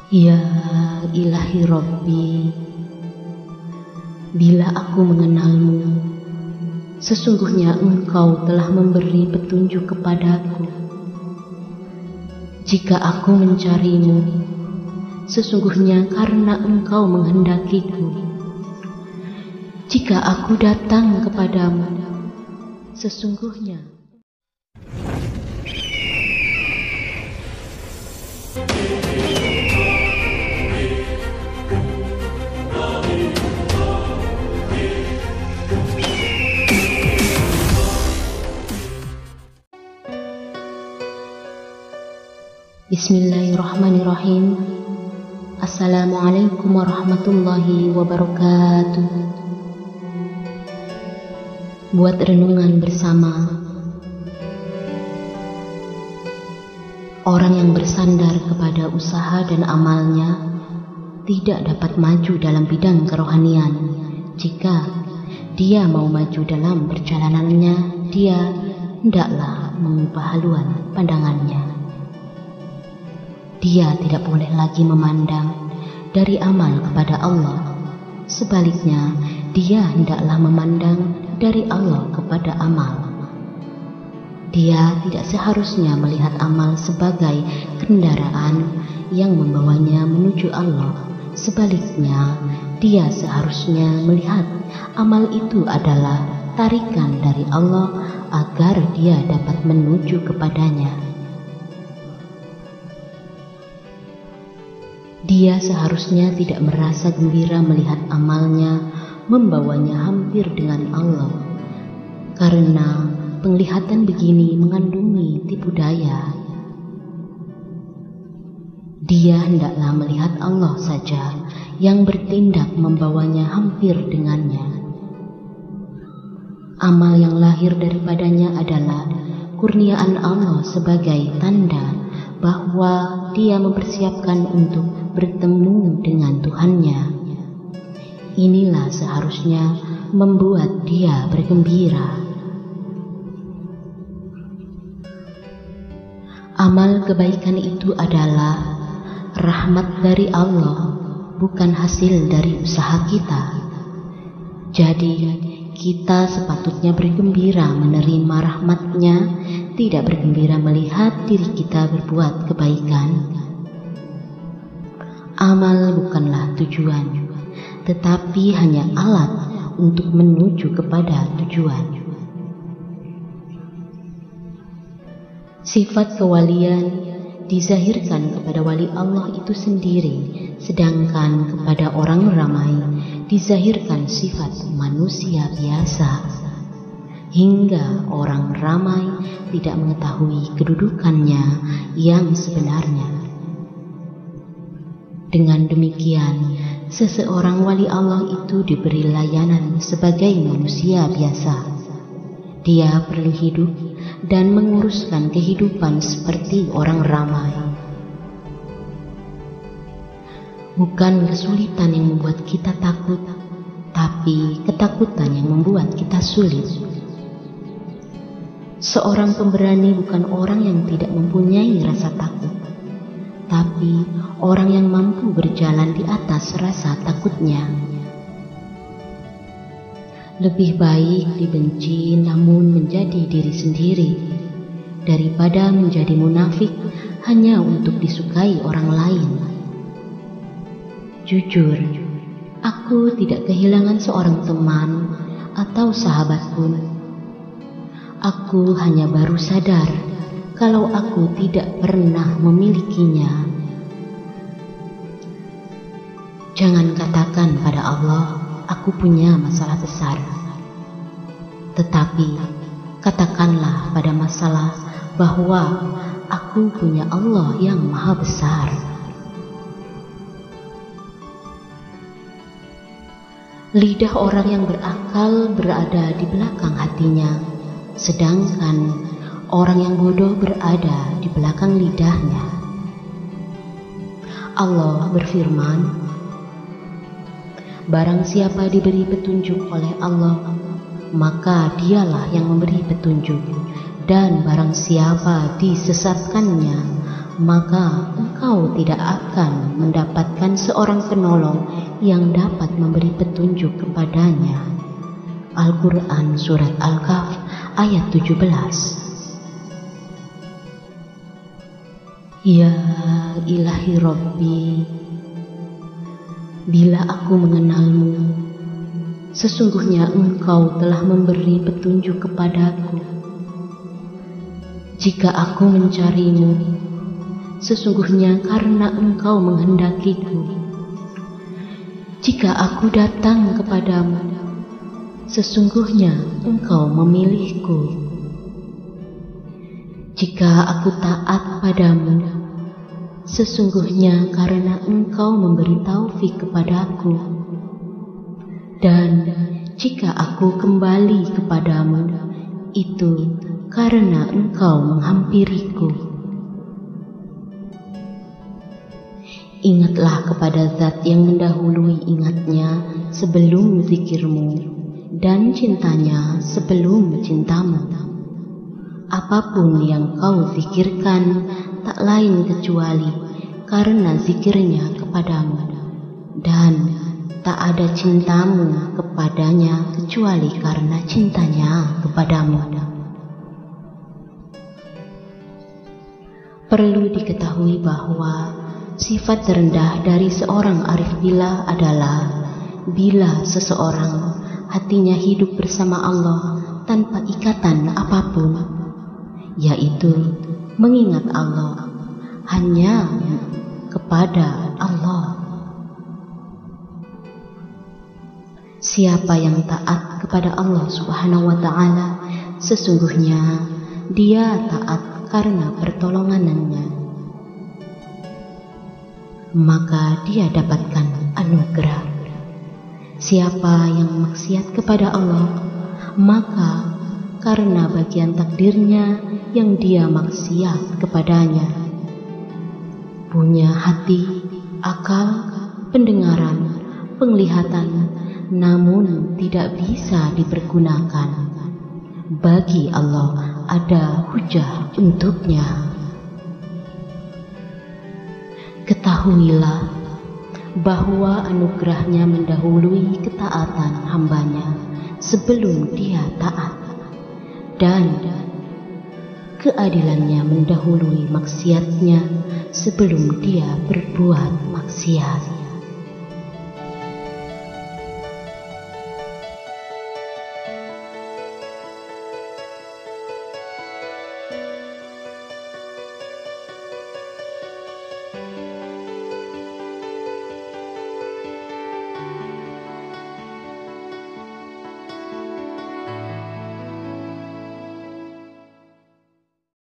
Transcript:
Ya ilahi Rabbi, bila aku mengenalmu, sesungguhnya Engkau telah memberi petunjuk kepadaku. Jika aku mencarimu, sesungguhnya karena Engkau menghendakiku. Jika aku datang kepadamu, sesungguhnya Bismillahirrahmanirrahim. Assalamualaikum warahmatullahi wabarakatuh. Buat renungan bersama. Orang yang bersandar kepada usaha dan amalnya tidak dapat maju dalam bidang kerohanian. Jika dia mau maju dalam perjalanannya, dia hendaklah mengubah haluan pandangannya. Dia tidak boleh lagi memandang dari amal kepada Allah. Sebaliknya, dia hendaklah memandang dari Allah kepada amal. Dia tidak seharusnya melihat amal sebagai kendaraan yang membawanya menuju Allah. Sebaliknya, dia seharusnya melihat amal itu adalah tarikan dari Allah agar dia dapat menuju kepadanya. Dia seharusnya tidak merasa gembira melihat amalnya membawanya hampir dengan Allah, karena penglihatan begini mengandungi tipu daya. Dia hendaklah melihat Allah saja yang bertindak membawanya hampir dengannya. Amal yang lahir daripadanya adalah kurniaan Allah sebagai tanda bahwa dia mempersiapkan untuk bertemu dengan Tuhannya. Inilah seharusnya membuat dia bergembira. Amal kebaikan itu adalah rahmat dari Allah, bukan hasil dari usaha kita. Jadi kita sepatutnya bergembira menerima rahmat-Nya, tidak bergembira melihat diri kita berbuat kebaikan. Amal bukanlah tujuan, tetapi hanya alat untuk menuju kepada tujuan. Sifat kewalian dizahirkan kepada wali Allah itu sendiri, sedangkan kepada orang ramai dizahirkan sifat manusia biasa, hingga orang ramai tidak mengetahui kedudukannya yang sebenarnya. Dengan demikian, seseorang wali Allah itu diberi layanan sebagai manusia biasa. Dia perlu hidup dan menguruskan kehidupan seperti orang ramai. Bukan kesulitan yang membuat kita takut, tapi ketakutan yang membuat kita sulit. Seorang pemberani bukan orang yang tidak mempunyai rasa takut, tapi orang yang mampu berjalan di atas rasa takutnya. Lebih baik dibenci namun menjadi diri sendiri, daripada menjadi munafik hanya untuk disukai orang lain. Jujur, aku tidak kehilangan seorang teman atau sahabat pun. Aku hanya baru sadar kalau aku tidak pernah memilikinya. Jangan katakan pada Allah, aku punya masalah besar. Tetapi katakanlah pada masalah bahwa aku punya Allah yang maha besar. Lidah orang yang berakal berada di belakang hatinya, sedangkan orang yang bodoh berada di belakang lidahnya. Allah berfirman, barang siapa diberi petunjuk oleh Allah, maka dialah yang memberi petunjuk, dan barang siapa disesatkannya, maka kau tidak akan mendapatkan seorang penolong yang dapat memberi petunjuk kepadanya. Al-Quran Surat Al-Kahf ayat 17. Ya ilahi Rabbi, bila aku mengenalmu, sesungguhnya engkau telah memberi petunjuk kepadaku. Jika aku mencarimu, sesungguhnya karena engkau menghendakiku. Jika aku datang kepadamu, sesungguhnya engkau memilihku. Jika aku taat padamu, sesungguhnya karena engkau memberi taufik kepadaku. Dan jika aku kembali kepadamu, itu karena engkau menghampiriku. Ingatlah kepada zat yang mendahului ingatnya sebelum zikirmu, dan cintanya sebelum cintamu. Apapun yang kau zikirkan tak lain kecuali karena zikirnya kepadamu, dan tak ada cintamu kepadanya kecuali karena cintanya kepadamu. Perlu diketahui bahwa sifat terendah dari seorang arif billah adalah bila seseorang hatinya hidup bersama Allah tanpa ikatan apapun, yaitu mengingat Allah, hanya kepada Allah. Siapa yang taat kepada Allah Subhanahu wa Ta'ala, sesungguhnya dia taat karena pertolongannya, maka dia dapatkan anugerah. Siapa yang maksiat kepada Allah, maka karena bagian takdirnya yang dia maksiat kepadanya, punya hati, akal, pendengaran, penglihatan, namun tidak bisa dipergunakan. Bagi Allah ada hujah untuknya. Ketahuilah bahwa anugerahnya mendahului ketaatan hambanya sebelum dia taat, dan keadilannya mendahului maksiatnya sebelum dia berbuat maksiat.